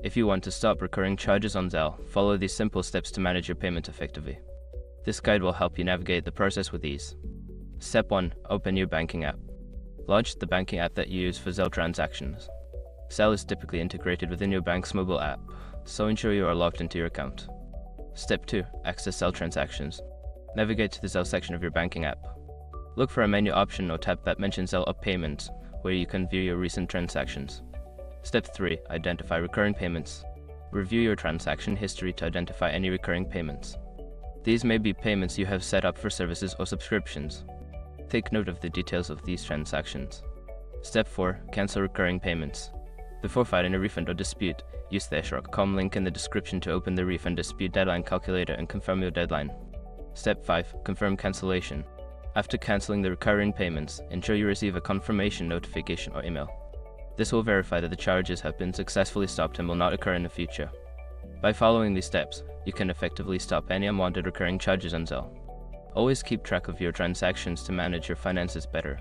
If you want to stop recurring charges on Zelle, follow these simple steps to manage your payment effectively. This guide will help you navigate the process with ease. Step 1. Open your banking app. Launch the banking app that you use for Zelle transactions. Zelle is typically integrated within your bank's mobile app, so ensure you are logged into your account. Step 2. Access Zelle transactions. Navigate to the Zelle section of your banking app. Look for a menu option or tab that mentions Zelle Up Payments, where you can view your recent transactions. Step 3. Identify recurring payments. Review your transaction history to identify any recurring payments. These may be payments you have set up for services or subscriptions. Take note of the details of these transactions. Step 4. Cancel recurring payments. Before filing a refund or dispute, use the issue.com link in the description to open the refund dispute deadline calculator and confirm your deadline. Step 5. Confirm cancellation. After canceling the recurring payments, ensure you receive a confirmation notification or email. This will verify that the charges have been successfully stopped and will not occur in the future. By following these steps, you can effectively stop any unwanted recurring charges on Zelle. Always keep track of your transactions to manage your finances better.